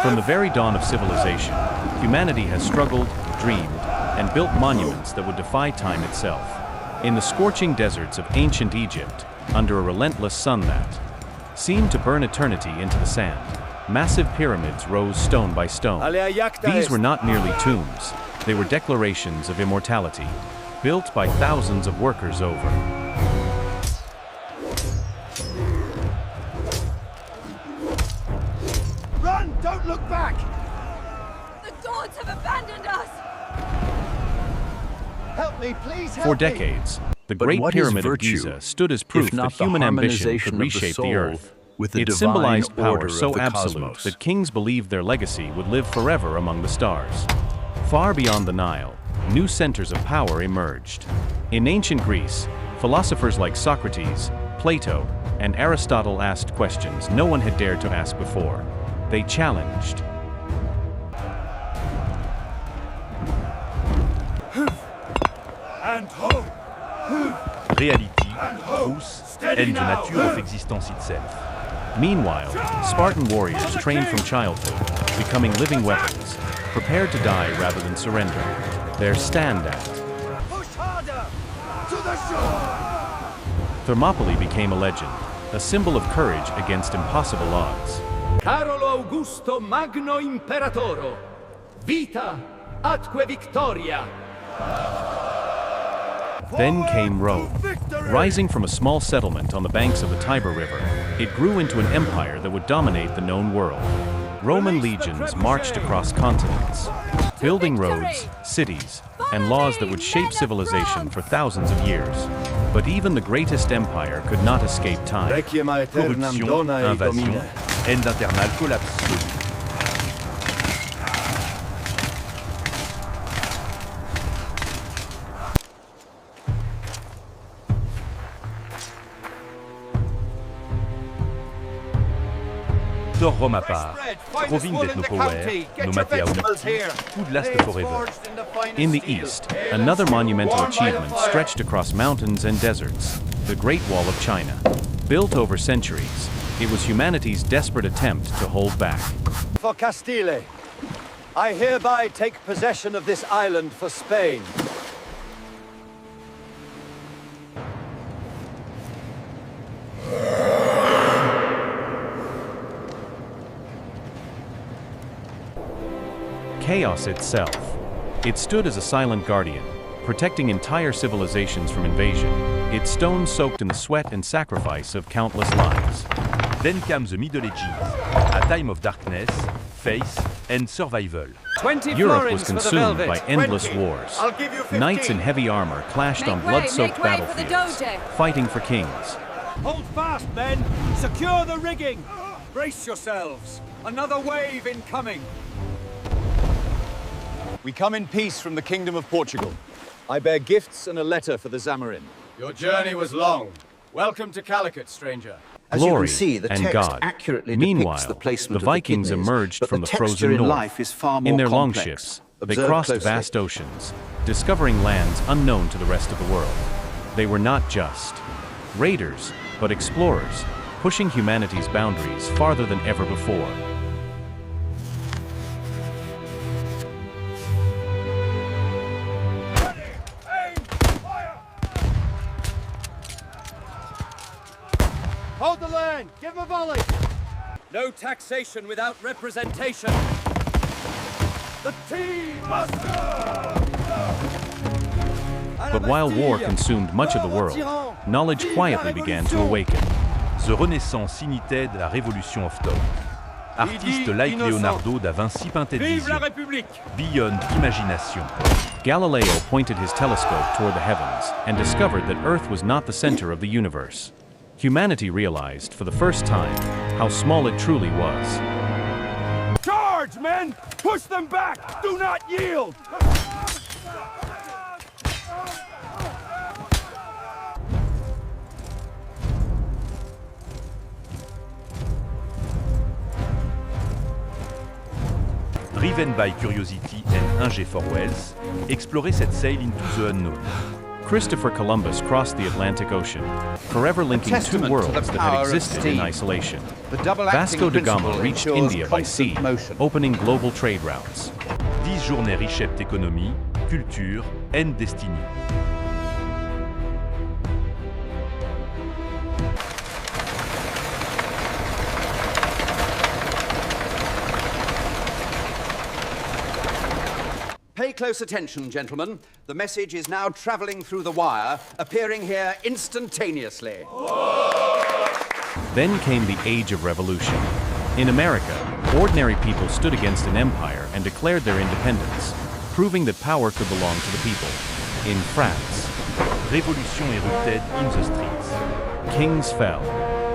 From the very dawn of civilization, humanity has struggled, dreamed, and built monuments that would defy time itself. In the scorching deserts of ancient Egypt, under a relentless sun that seemed to burn eternity into the sand, massive pyramids rose stone by stone. These were not merely tombs, they were declarations of immortality, built by thousands of workers over Run! Don't look back! The gods have abandoned us! Help me, please help For me! decades. The But Great what is Pyramid of virtue, Giza stood as proof if not that the human ambition harmonization could of the reshape the soul earth. with the It divine symbolized power order so of the absolute cosmos? that kings believed their legacy would live forever among the stars. Far beyond the Nile, new centers of power emerged. In ancient Greece, philosophers like Socrates, Plato, and Aristotle asked questions no one had dared to ask before. They challenged And hope! Reality, trousse, haine de nature of existence itself. Meanwhile, Spartan warriors trained from childhood, becoming living weapons, prepared to die rather than surrender. Their stand at Push harder! To the shore! Thermopylae became a legend, a symbol of courage against impossible odds. Carolo Augusto Magno Imperatoro, vita atque victoria. Then came Rome. Rising from a small settlement on the banks of the Tiber River, it grew into an empire that would dominate the known world. Roman legions marched across continents, building roads, cities, and laws that would shape civilization for thousands of years. But even the greatest empire could not escape time. Corruption, invasion, haine internale, collapse absolu. Tort Rome à part, Provine d'être nos power, nos matea omnipti, Ud last forever. In the east, another monumental achievement stretched across mountains and deserts, the Great Wall of China. Built over centuries, it was humanity's desperate attempt to hold back. For Castile, I hereby take possession of this island for Spain. Chaos itself. It stood as a silent guardian, protecting entire civilizations from invasion, its stones soaked in the sweat and sacrifice of countless lives. Then comes the Middle Ages, a time of darkness, faith, and survival. Europe was consumed by endless wars. Knights in heavy armor clashed on blood-soaked battlefields, fighting for kings. Hold fast, men! Secure the rigging! Brace yourselves! Another wave incoming! We come in peace from the Kingdom of Portugal. I bear gifts and a letter for the Zamarin. Your journey was long. Welcome to Calicut, stranger. As you Glory can see, the and text God. accurately Meanwhile, depicts the placement the Vikings of the kidneys, emerged but from the texture frozen in north. life is far more In their complex. longships, they Observe crossed closely. vast oceans, discovering lands unknown to the rest of the world. They were not just raiders, but explorers, pushing humanity's boundaries farther than ever before. Hold the land! Give a volley! No taxation without representation! The team must go! But while war consumed much of the world, knowledge quietly began to awaken. The Renaissance imitait de la Révolution octobre. Artiste like Leonardo da Vinci peintait de Vive la vision, République! beyond imagination. Galileo pointed his telescope toward the heavens and discovered that Earth was not the center of the universe. Humanity realized, for the first time, how small it truly was. Charge, men! Push them back! Do not yield! Driven by curiosity and hunger for wealth, explorer cette sail into the unknown. Christopher Columbus crossed the Atlantic Ocean, forever linking two testament to worlds the that had power of existed in steam. isolation. The double-acting Vasco da Gama principle reached ensures India by sea, constant motion. opening global trade routes. 10 journées richètent économie, culture and destinée. Pay close attention, gentlemen. The message is now traveling through the wire, appearing here instantaneously. Then came the Age of Revolution. In America, ordinary people stood against an empire and declared their independence, proving that power could belong to the people. In France, Révolution éruptait in the streets. kings fell.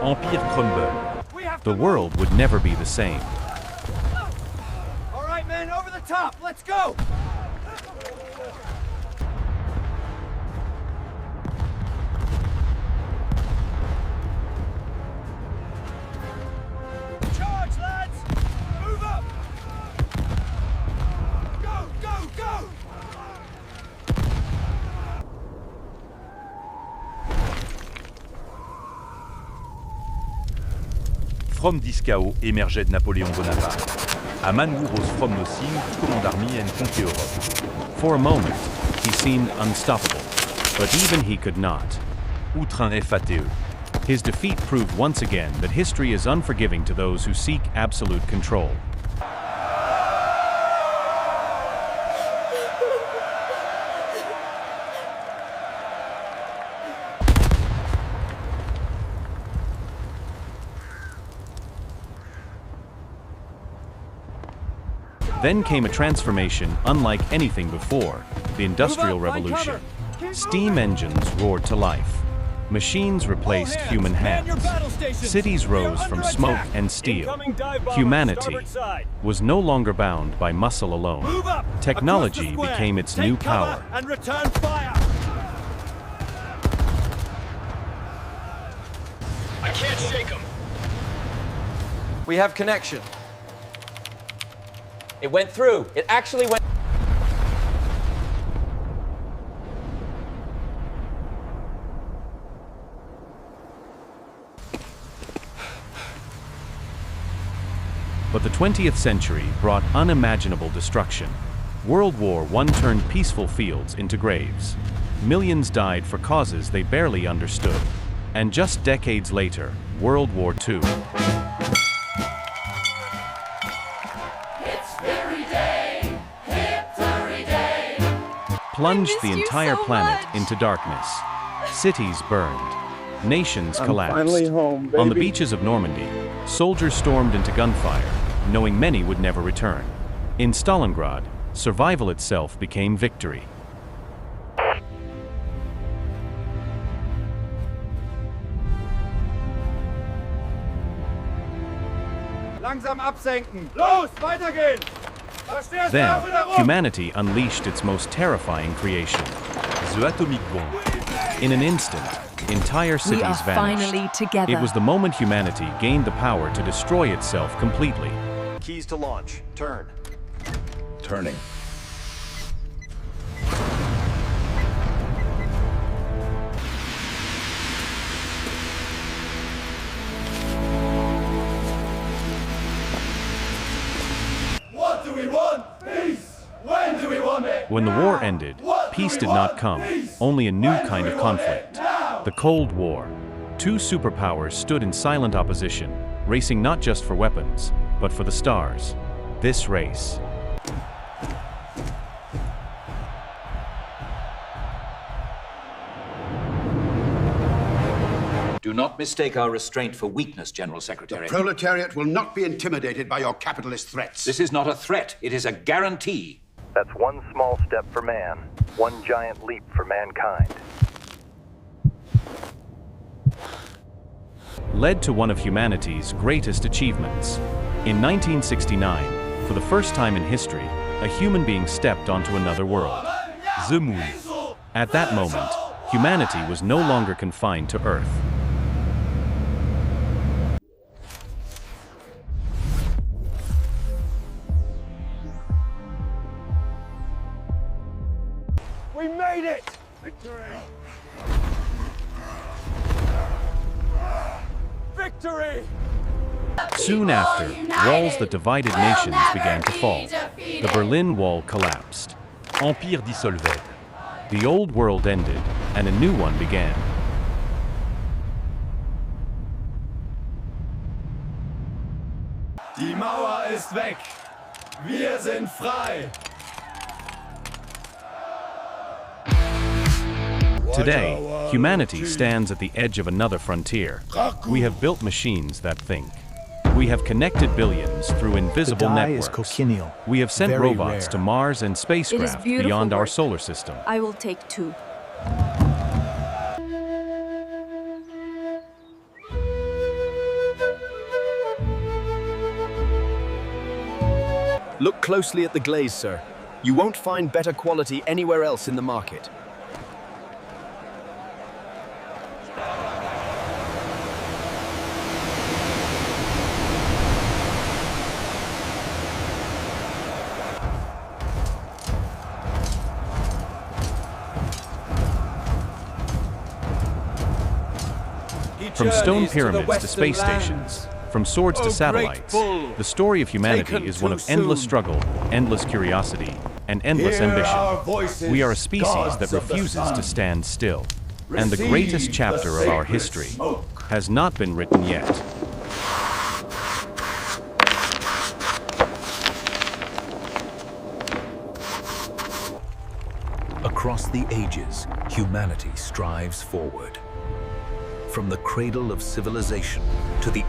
Empire crumble. The world would never be the same. All right, men, over the top. Let's go. Charge, lads! Move up! Go, go, go! From this chaos émergeait Napoléon Bonaparte. A man who rose from nothing to command army and conquer Europe. For a moment, he seemed unstoppable, but even he could not. Outre un FATE. His defeat proved once again that history is unforgiving to those who seek absolute control. Then came a transformation unlike anything before, the Industrial Revolution. Steam engines roared to life. Machines replaced human hands. Cities rose from smoke and steel. Humanity was no longer bound by muscle alone. Technology became its new power. And return fire. I can't shake him. We have connection. It went through. It actually went. But the 20th century brought unimaginable destruction. World War I turned peaceful fields into graves. Millions died for causes they barely understood. And just decades later, World War II. Plunged the missed you entire so planet much. into darkness. Cities burned. Nations collapsed. finally home, On the baby. beaches of Normandy, soldiers stormed into gunfire, knowing many would never return. In Stalingrad, survival itself became victory. Langsam absenken. Los, weitergehen. Da stehst du Then, auf wieder rum. humanity unleashed its most terrifying creation. The atomic bomb. In an instant, entire We cities are vanished. finally together. It was the moment humanity gained the power to destroy itself completely. Keys to launch. Turn. Turning. What do we want? Peace. When do we want it? When the war ended, peace did not come, only a new kind of conflict. The Cold War. Two superpowers stood in silent opposition, racing not just for weapons, but for the stars. This race. Do not mistake our restraint for weakness, General Secretary. Proletariat will not be intimidated by your capitalist threats. This is not a threat, it is a guarantee. That's one small step for man, one giant leap for mankind. Led to one of humanity's greatest achievements. In 1969, for the first time in history, a human being stepped onto another world. The moon. At that moment, humanity was no longer confined to Earth. We made it. Victory! Soon after, walls that divided nations began to fall. The Berlin Wall collapsed. Empire dissolvait. The old world ended, and a new one began. Die Mauer ist weg. Wir sind frei. Today, humanity stands at the edge of another frontier. We have built machines that think. We have connected billions through invisible networks. We have sent robots to Mars and spacecraft beyond our solar system. I will take 2. Look closely at the glaze, sir. You won't find better quality anywhere else in the market. From stone pyramids to space stations, from swords to satellites, the story of humanity is one of endless struggle, endless curiosity, and endless ambition. We are a species that refuses to stand still. And the greatest chapter of our history has not been written yet. Across the ages, humanity strives forward. From the cradle of civilization to the